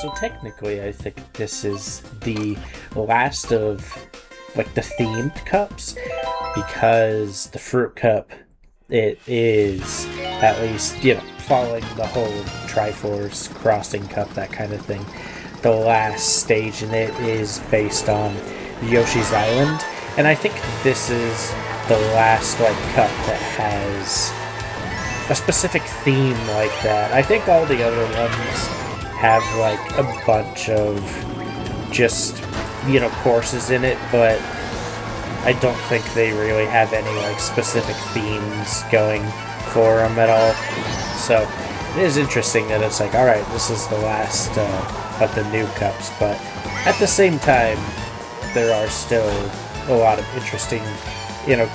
So technically, I think this is the last of like the themed cups because the fruit cup, it is at least, following the whole Triforce crossing cup, that kind of thing. The last stage in it is based on Yoshi's Island, and I think this is the last like cup that has a specific theme like that. I think all the other ones have like a bunch of just courses in it, but I don't think they really have any like specific themes going for them at all. So it is interesting that it's like, all right, this is the last of the new cups, but at the same time, there are still a lot of interesting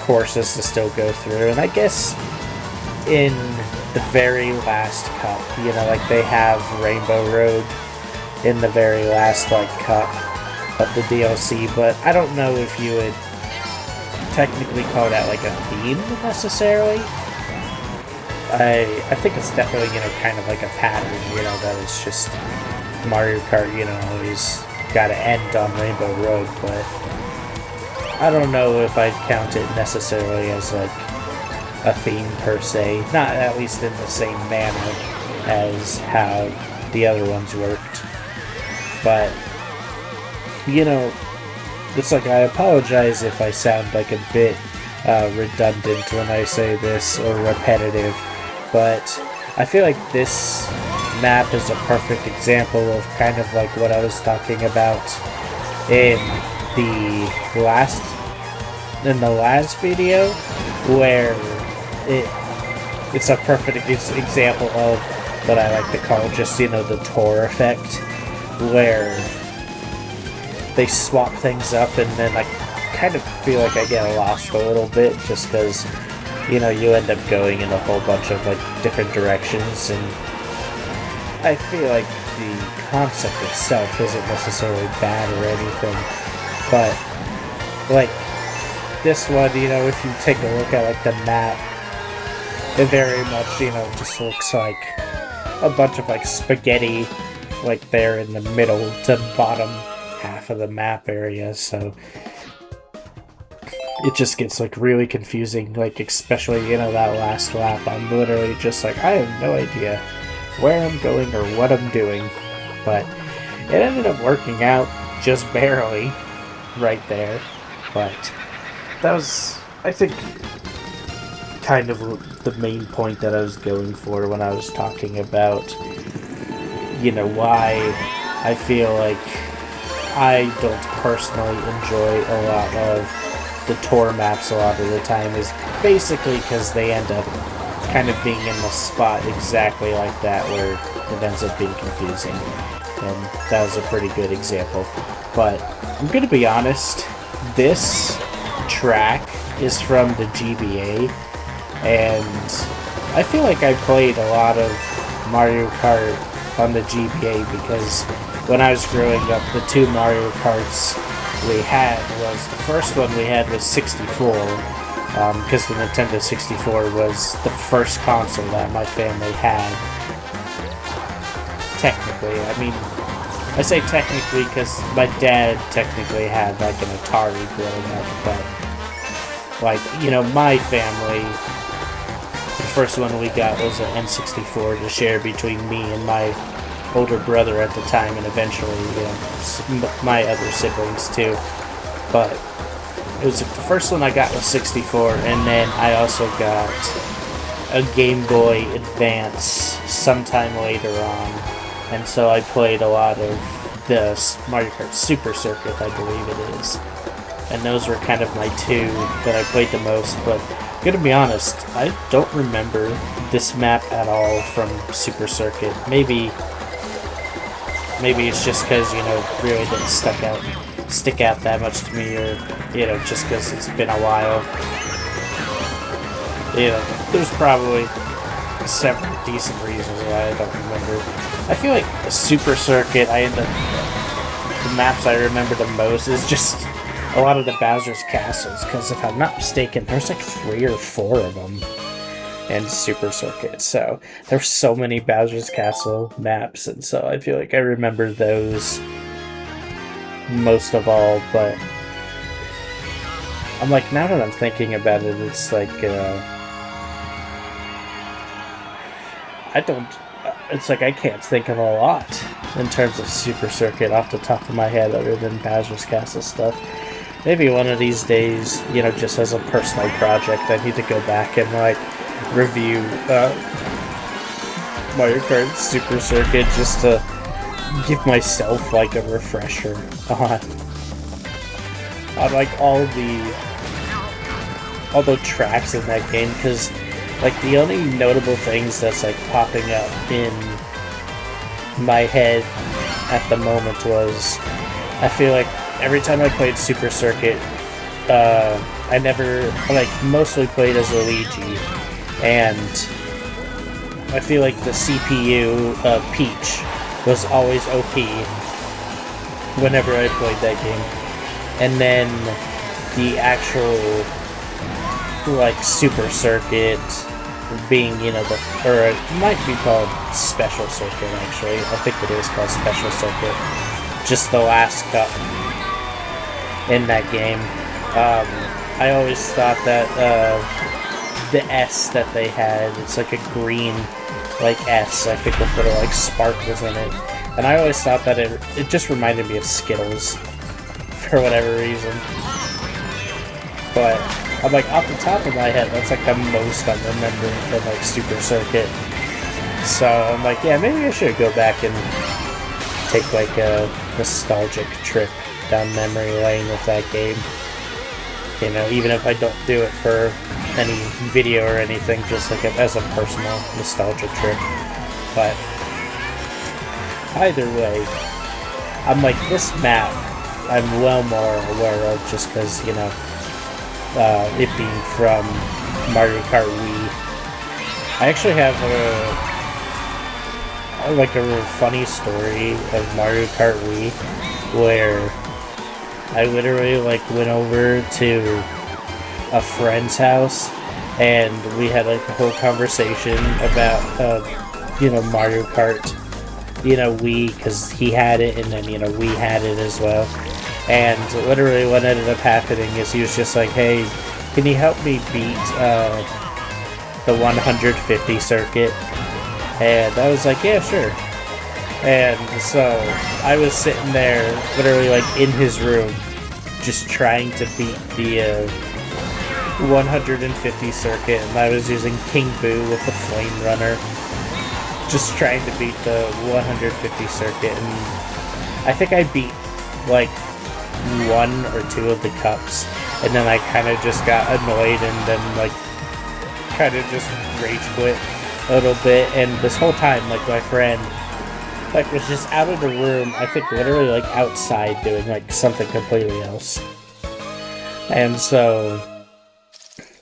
courses to still go through, and I guess in the very last cup, like they have Rainbow Road in the very last like cup of the DLC, but I don't know if you would technically call that like a theme necessarily. I think it's definitely kind of like a pattern, that it's just Mario Kart, always got to end on Rainbow Road, but I don't know if I'd count it necessarily as like a theme per se, not at least in the same manner as how the other ones worked. But it's like, I apologize if I sound like a bit redundant when I say this or repetitive, but I feel like this map is a perfect example of kind of like what I was talking about in the last video, where it's a perfect example of what I like to call just, the Tor effect, where they swap things up and then I kind of feel like I get lost a little bit just because, you end up going in a whole bunch of like different directions, and I feel like the concept itself isn't necessarily bad or anything, but like this one, if you take a look at like the map, it very much, just looks like a bunch of like spaghetti, like there in the middle to bottom half of the map area, so it just gets like really confusing, like especially, that last lap. I'm literally just like, I have no idea where I'm going or what I'm doing, but it ended up working out just barely right there, but that was, I think, kind of the main point that I was going for when I was talking about, why I feel like I don't personally enjoy a lot of the tour maps a lot of the time, is basically because they end up kind of being in the spot exactly like that where it ends up being confusing, and that was a pretty good example. But I'm gonna be honest, this track is from the GBA, and I feel like I played a lot of Mario Kart on the GBA because when I was growing up, the two Mario Karts we had was, the first one we had was 64, because the Nintendo 64 was the first console that my family had. Technically, I mean, I say technically because my dad technically had like an Atari growing up, but like, my family, the first one we got was an N64 to share between me and my older brother at the time, and eventually, my other siblings too. But it was the first one I got was 64, and then I also got a Game Boy Advance sometime later on, and so I played a lot of the Mario Kart Super Circuit, I believe it is. And those were kind of my two that I played the most, but I'm gonna be honest, I don't remember this map at all from Super Circuit. Maybe it's just because, really didn't stick out that much to me, or, just because it's been a while. There's probably several decent reasons why I don't remember. I feel like the Super Circuit, the maps I remember the most is just a lot of the Bowser's Castles, because if I'm not mistaken, there's like 3 or 4 of them. and Super Circuit. So there were so many Bowser's Castle maps, and so I feel like I remember those most of all. But I'm like, now that I'm thinking about it, it's like it's like I can't think of a lot in terms of Super Circuit off the top of my head other than Bowser's Castle stuff. Maybe one of these days, you know, just as a personal project, I need to go back and like review Mario Kart Super Circuit just to give myself like a refresher on like all the tracks in that game, because like the only notable things that's like popping up in my head at the moment was, I feel like every time I played Super Circuit, I never, like, mostly played as Luigi, and I feel like the CPU of Peach was always OP whenever I played that game. And then the actual, like, Super Circuit being, you know, or it might be called Special Circuit, actually. I think it is called Special Circuit. Just the last cup in that game. I always thought that the S that they had, it's like a green, like S, I think with little like sparkles in it. And I always thought that it just reminded me of Skittles for whatever reason. But I'm like, off the top of my head, that's like the most I'm remembering from like Super Circuit. So I'm like, yeah, maybe I should go back and take like a nostalgic trip down memory lane with that game. You know, even if I don't do it for any video or anything, just like as a personal nostalgia trip. But either way, I'm like, this map I'm well more aware of just because, you know, it being from Mario Kart Wii. I actually have a real funny story of Mario Kart Wii where I literally like went over to a friend's house and we had like a whole conversation about you know, Mario Kart, you know, Wii, because he had it and then, you know, we had it as well. And literally what ended up happening is he was just like, hey, can you help me beat the 150 circuit? And I was like, yeah, sure. And so I was sitting there literally like in his room just trying to beat the 150 circuit, and I was using King Boo with the Flame Runner, just trying to beat the 150 circuit, and I think I beat like 1 or 2 of the cups, and then I kind of just got annoyed and then like kind of just rage quit a little bit. And this whole time, like, my friend like was just out of the room, I think literally like outside doing like something completely else. And so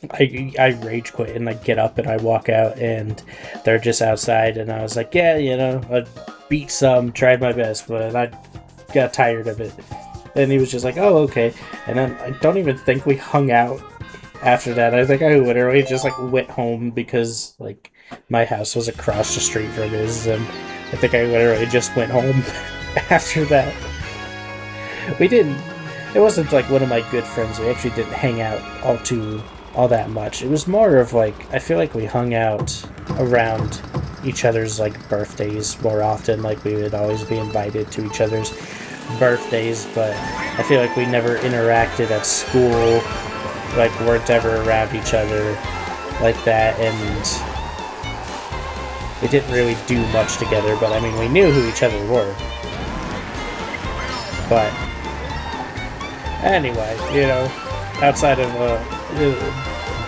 I rage quit and I get up and I walk out and they're just outside, and I was like, yeah, you know, I beat some, tried my best, but I got tired of it. And he was just like, oh, okay. And then I don't even think we hung out after that. I think I literally just like went home because like my house was across the street from his, and I think I literally just went home after that. It wasn't like one of my good friends. We actually didn't hang out all that much. It was more of like, I feel like we hung out around each other's like birthdays more often. Like we would always be invited to each other's birthdays, but I feel like we never interacted at school, like weren't ever around each other like that, and we didn't really do much together. But I mean, we knew who each other were. But anyway, you know, outside of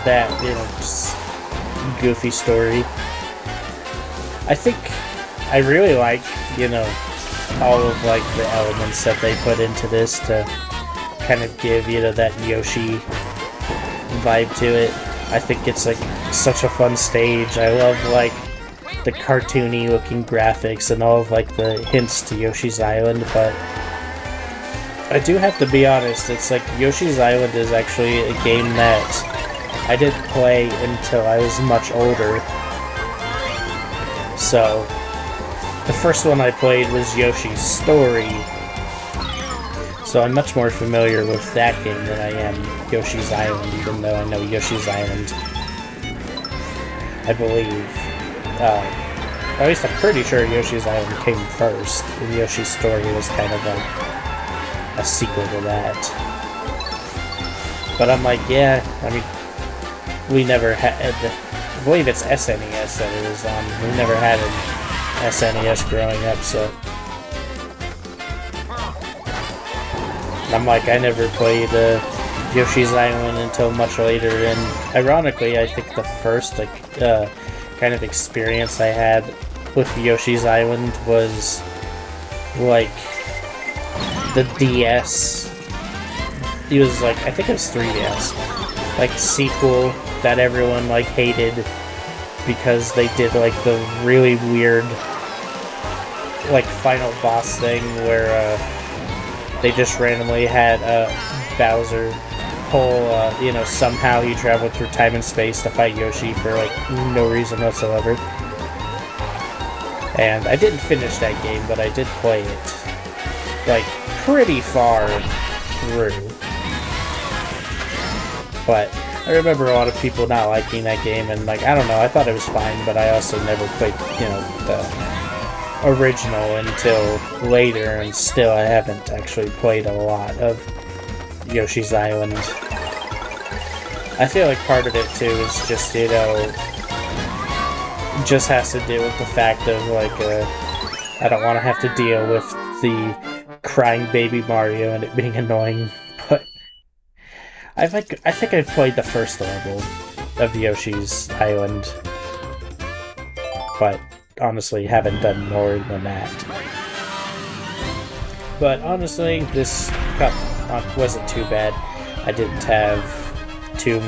that, you know, just goofy story, I think I really like, you know, all of like the elements that they put into this to kind of give, you know, that Yoshi vibe to it. I think it's like such a fun stage. I love like the cartoony looking graphics and all of like the hints to Yoshi's Island, but I do have to be honest, it's like Yoshi's Island is actually a game that I didn't play until I was much older. So, the first one I played was Yoshi's Story. So I'm much more familiar with that game than I am Yoshi's Island, even though I know Yoshi's Island, I believe, at least I'm pretty sure Yoshi's Island came first, and Yoshi's Story was kind of like a sequel to that. But I'm like, yeah, I mean, we never had, I believe it's SNES that it was on, we never had an SNES growing up, so I'm like, I never played Yoshi's Island until much later, and ironically, I think the first kind of experience I had with Yoshi's Island was like the DS. It was like, I think it was 3DS, like sequel that everyone like hated because they did like the really weird like final boss thing where they just randomly had Bowser pull, somehow he traveled through time and space to fight Yoshi for, like, no reason whatsoever. And I didn't finish that game, but I did play it, like, pretty far through. But I remember a lot of people not liking that game, and, like, I don't know, I thought it was fine, but I also never played, the original until later, and still I haven't actually played a lot of Yoshi's Island. I feel like part of it too is just, just has to do with the fact of like, I don't want to have to deal with the crying baby Mario and it being annoying, but I think I've played the first level of Yoshi's Island, but honestly haven't done more than that. But honestly, this cup wasn't too bad. I didn't have too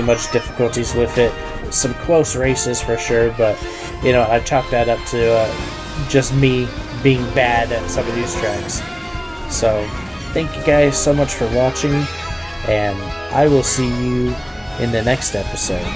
much difficulties with it. Some close races for sure, but I chalk that up to just me being bad at some of these tracks. So thank you guys so much for watching, and I will see you in the next episode.